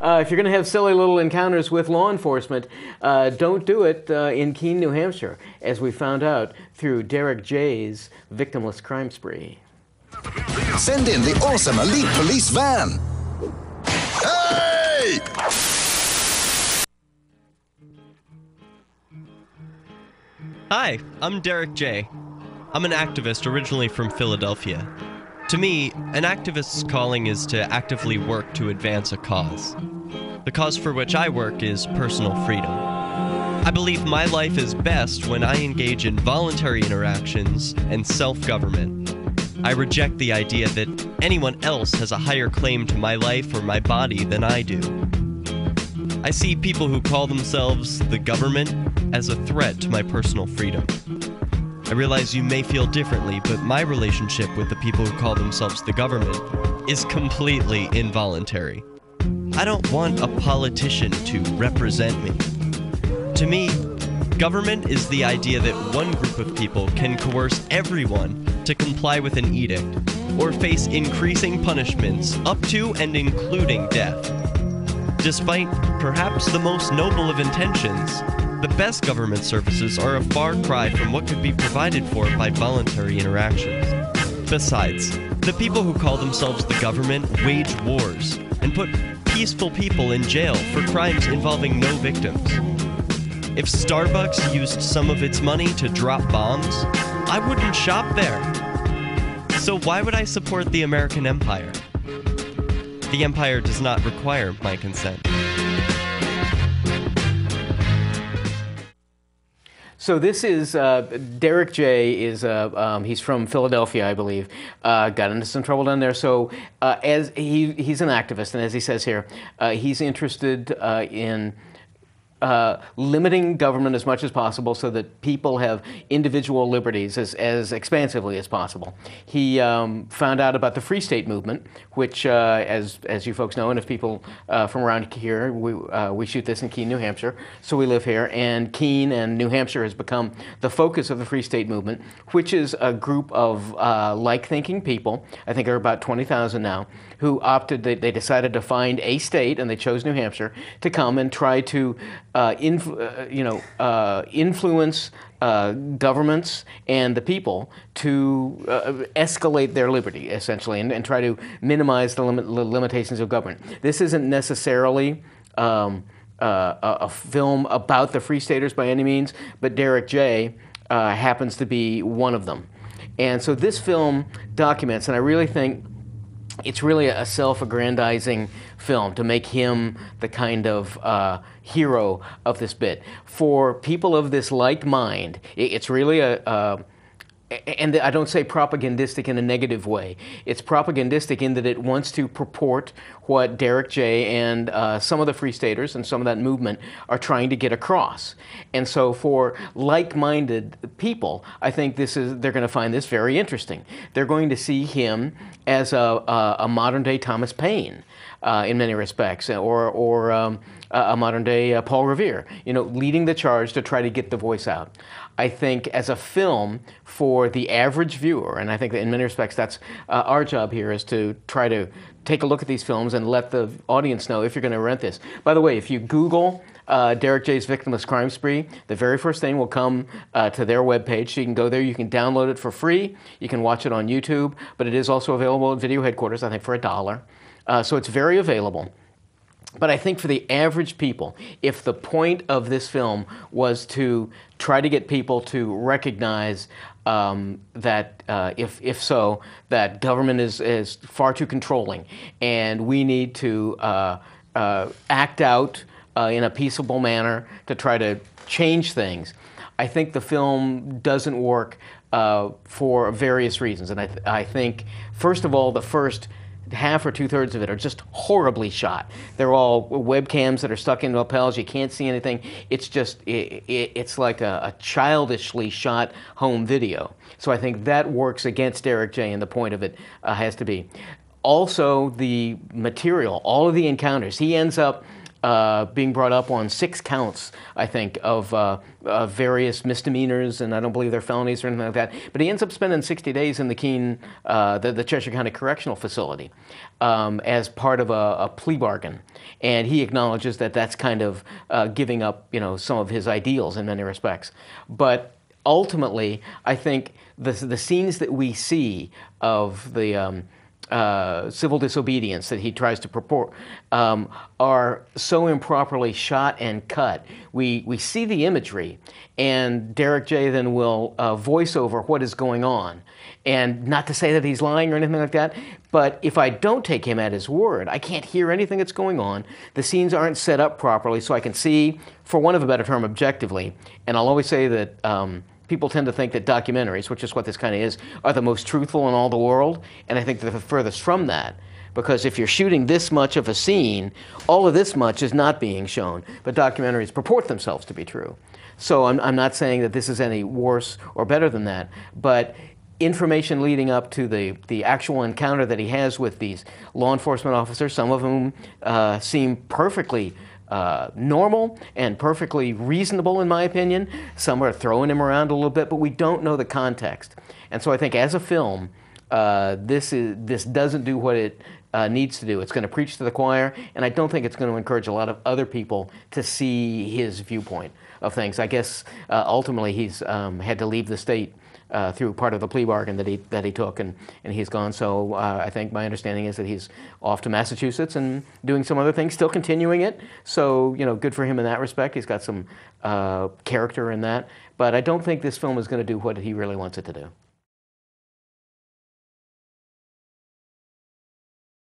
If you're going to have silly little encounters with law enforcement, don't do it in Keene, New Hampshire, as we found out through Derrick J's victimless crime spree. Send in the awesome Elite Police van. Hey! Hi, I'm Derrick J. I'm an activist originally from Philadelphia. To me, an activist's calling is to actively work to advance a cause. The cause for which I work is personal freedom. I believe my life is best when I engage in voluntary interactions and self-government. I reject the idea that anyone else has a higher claim to my life or my body than I do. I see people who call themselves the government as a threat to my personal freedom. I realize you may feel differently, but my relationship with the people who call themselves the government is completely involuntary. I don't want a politician to represent me. To me, government is the idea that one group of people can coerce everyone to comply with an edict, or face increasing punishments up to and including death. Despite perhaps the most noble of intentions, the best government services are a far cry from what could be provided for by voluntary interactions. Besides, the people who call themselves the government wage wars and put peaceful people in jail for crimes involving no victims. If Starbucks used some of its money to drop bombs, I wouldn't shop there. So why would I support the American empire? The empire does not require my consent. So this is Derrick J. He's from Philadelphia, I believe. Got into some trouble down there. So as he's an activist, and as he says here, he's interested in limiting government as much as possible so that people have individual liberties as expansively as possible. He found out about the Free State movement, which, as you folks know, and if people from around here, we shoot this in Keene, New Hampshire, so we live here, and Keene and New Hampshire has become the focus of the Free State movement, which is a group of like-thinking people, I think there are about 20,000 now, who opted, they decided to find a state, and they chose New Hampshire, to come and try to influence governments and the people to escalate their liberty, essentially, and try to minimize the limitations of government. This isn't necessarily a film about the Free Staters by any means, but Derrick J. Happens to be one of them. And so this film documents, and I really think it's really a self-aggrandizing film to make him the kind of hero of this bit. For people of this like mind, it's really and I don't say propagandistic in a negative way. It's propagandistic in that it wants to purport what Derrick J. and some of the Free Staters and some of that movement are trying to get across. And so for like-minded people, I think they're going to find this very interesting. They're going to see him as a modern-day Thomas Paine in many respects, or a modern-day Paul Revere, leading the charge to try to get the voice out. I think as a film for the average viewer, and I think that in many respects that's our job here, is to try to take a look at these films and let the audience know if you're going to rent this. By the way, if you Google Derrick J's Victimless Crime Spree, the very first thing will come to their webpage. So you can go there, you can download it for free, you can watch it on YouTube, but it is also available at video headquarters, I think for $1. So it's very available. But I think for the average people, if the point of this film was to try to get people to recognize that, if so, that government is far too controlling, and we need to act out in a peaceable manner to try to change things, I think the film doesn't work for various reasons. And I think, first of all, the first half or two-thirds of it are just horribly shot. They're all webcams that are stuck into lapels. You can't see anything. It's just, it's like a childishly shot home video. So I think that works against Derrick J, and the point of it has to be. Also, the material, all of the encounters, he ends up being brought up on 6 counts, I think, of various misdemeanors, and I don't believe they're felonies or anything like that. But he ends up spending 60 days in the Keene, the Cheshire County Correctional Facility, as part of a plea bargain. And he acknowledges that that's kind of giving up, some of his ideals in many respects. But ultimately, I think the scenes that we see of the civil disobedience that he tries to purport are so improperly shot and cut. We see the imagery, and Derrick J. then will voice over what is going on. And not to say that he's lying or anything like that, but if I don't take him at his word, I can't hear anything that's going on. The scenes aren't set up properly, so I can see, for want of a better term, objectively. And I'll always say that people tend to think that documentaries, which is what this kind of is, are the most truthful in all the world, and I think they're the furthest from that. Because if you're shooting this much of a scene, all of this much is not being shown, but documentaries purport themselves to be true. So I'm not saying that this is any worse or better than that, but information leading up to the actual encounter that he has with these law enforcement officers, some of whom seem perfectly normal and perfectly reasonable in my opinion. Some are throwing him around a little bit, but we don't know the context. And so I think as a film, this doesn't do what it needs to do. It's going to preach to the choir, and I don't think it's going to encourage a lot of other people to see his viewpoint of things. I guess ultimately he's had to leave the state through part of the plea bargain that he took, and he's gone. So I think my understanding is that he's off to Massachusetts and doing some other things, still continuing it. So good for him in that respect. He's got some character in that. But I don't think this film is going to do what he really wants it to do.